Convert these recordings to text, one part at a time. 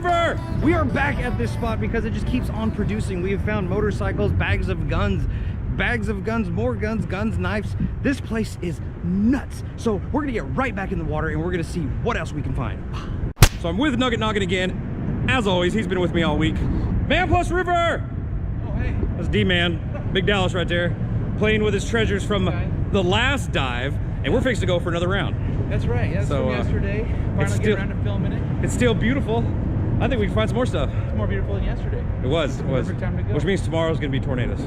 River! We are back at this spot because it just keeps on producing. We have found motorcycles, bags of guns, more guns, knives. This place is nuts. So we're gonna get right back in the water and we're gonna see what else we can find. So I'm with Nugget Noggin again. As always, he's been with me all week. Man plus River! Oh, hey. That's D-Man, Big Dallas right there, playing with his treasures from the last dive, and we're fixing to go for another round. That's right, yeah, so, from yesterday. Finally get around to filming it. It's still beautiful. I think we can find some more stuff. It's more beautiful than yesterday. It was. Perfect time to go. Which means tomorrow's gonna be tornadoes.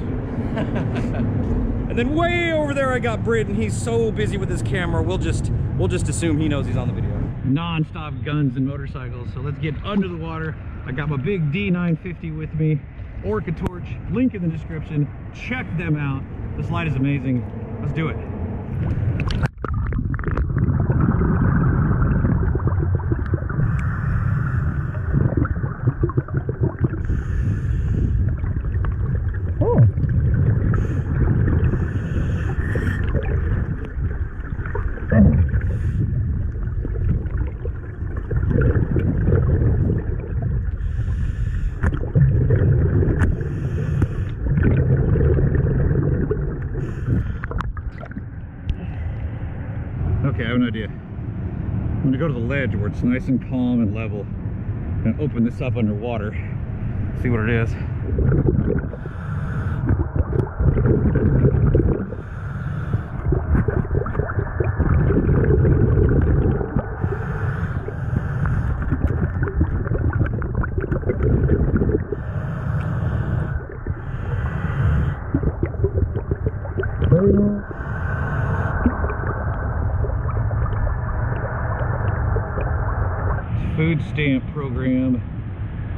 And then way over there I got Britt, and he's so busy with his camera, we'll just assume he knows he's on the video. Non-stop guns and motorcycles, so let's get under the water. I got my big D950 with me, Orca torch, link in the description. Check them out. This light is amazing. Let's do it. Okay, I have an idea. I'm gonna go to the ledge where it's nice and calm and level and open this up underwater, see what it is. Food stamp program.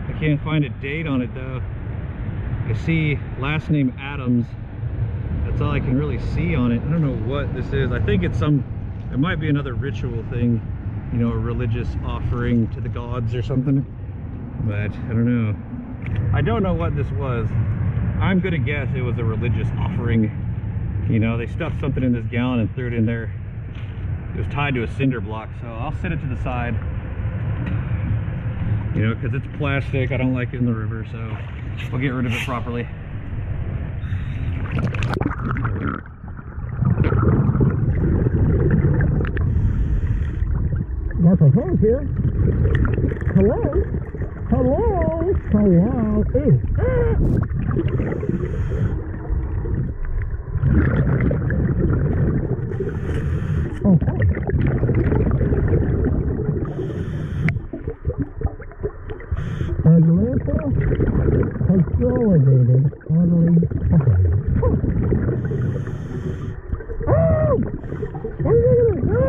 I can't find a date on it though. I see last name Adams. That's all I can really see on it. I don't know what this is. I think it's it might be another ritual thing, you know, a religious offering to the gods or something, but I don't know. I don't know what this was. I'm gonna guess it was a religious offering. You know, they stuffed something in this gallon and threw it in there. It was tied to a cinder block, so I'll set it to the side. You know, because it's plastic, I don't like it in the river, so we'll get rid of it properly. Got some phones here. Hello? Hello? Hello? Ooh. Oh, hi. Atlanta consolidated bodily functions. Oh! What are you doing? Oh!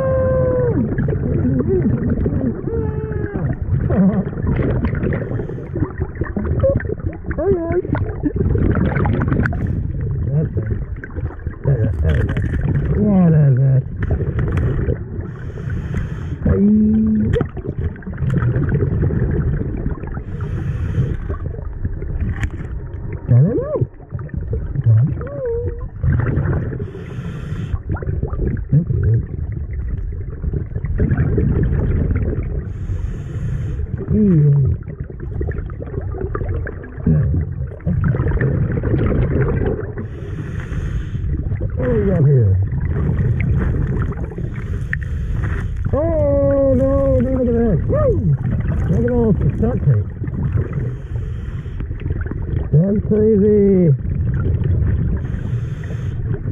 That's it. There we go. What is it? I don't know. That's good. What do we got here? Oh no, look at that. Woo! Look at all the stunt tape. That's crazy.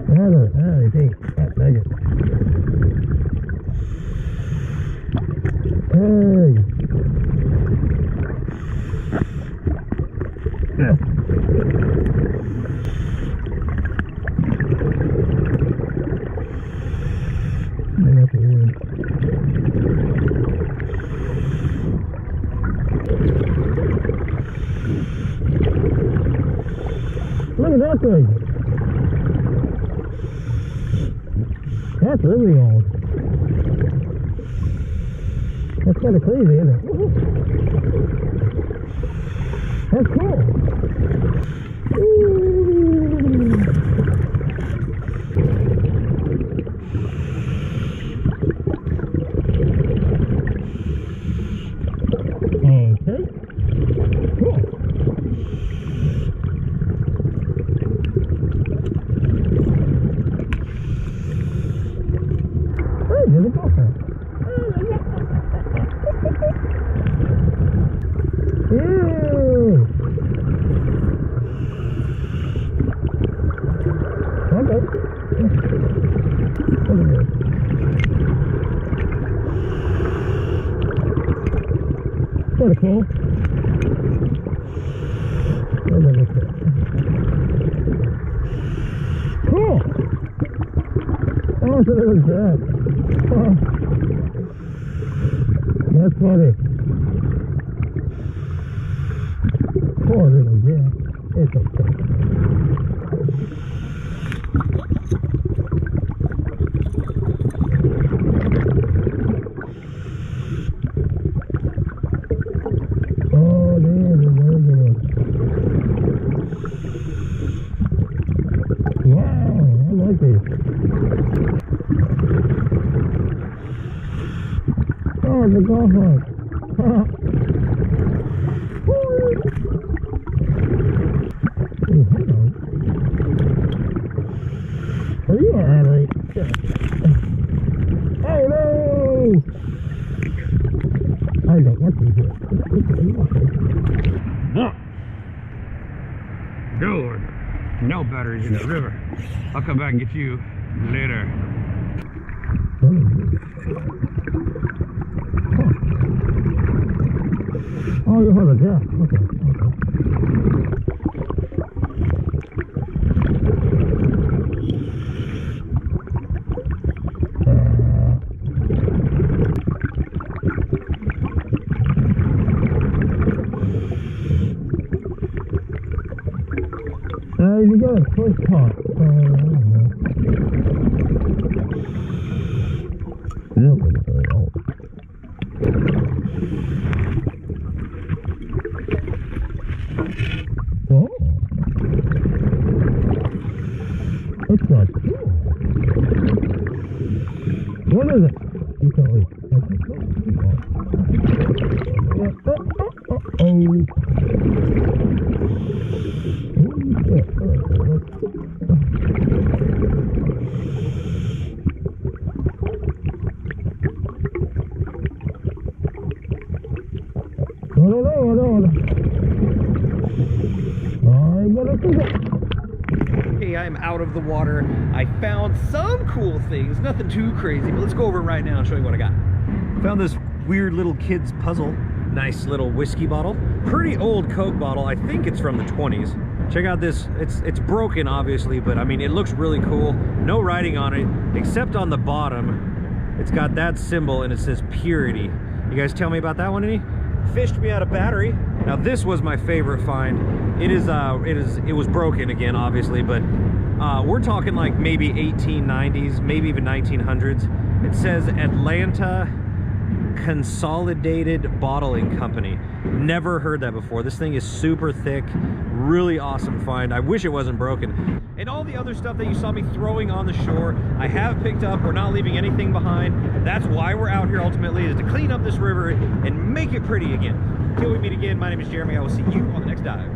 I think that's nugget. Hey. Yeah. Look at that thing. That's really old. That's kind of crazy, isn't it? That's cool. Okay. cool? Cool! Oh, so it was that. Oh. That's funny. Poor little jet. It's okay. Oh, there it is. Wow, I like it. Oh, the golf ball. Are you alright? Oh no! I don't want to hear. No. Good. No batteries in the river. I'll come back and get you later. Oh, you heard it, yeah. Okay, okay. You got a first part. Oh. It's not cool. What is it? You can't wait. Okay, I'm out of the water. I found some cool things, nothing too crazy, but let's go over it right now and show you what I got. Found this weird little kid's puzzle. Nice little whiskey bottle. Pretty old Coke bottle. I think it's from the 20s. Check out this. It's broken, obviously, but I mean, it looks really cool. No writing on it, except on the bottom. It's got that symbol and it says purity. You guys tell me about that one, any? Fished me out a battery. Now this was my favorite find. It was broken again, obviously, but we're talking like maybe 1890s, maybe even 1900s. It says Atlanta Consolidated Bottling Company. Never heard that before. This thing is super thick, really awesome find. I wish it wasn't broken. And all the other stuff that you saw me throwing on the shore, I have picked up. We're not leaving anything behind. That's why we're out here ultimately, is to clean up this river and make it pretty again. Until we meet again, my name is Jeremy. I will see you on the next dive.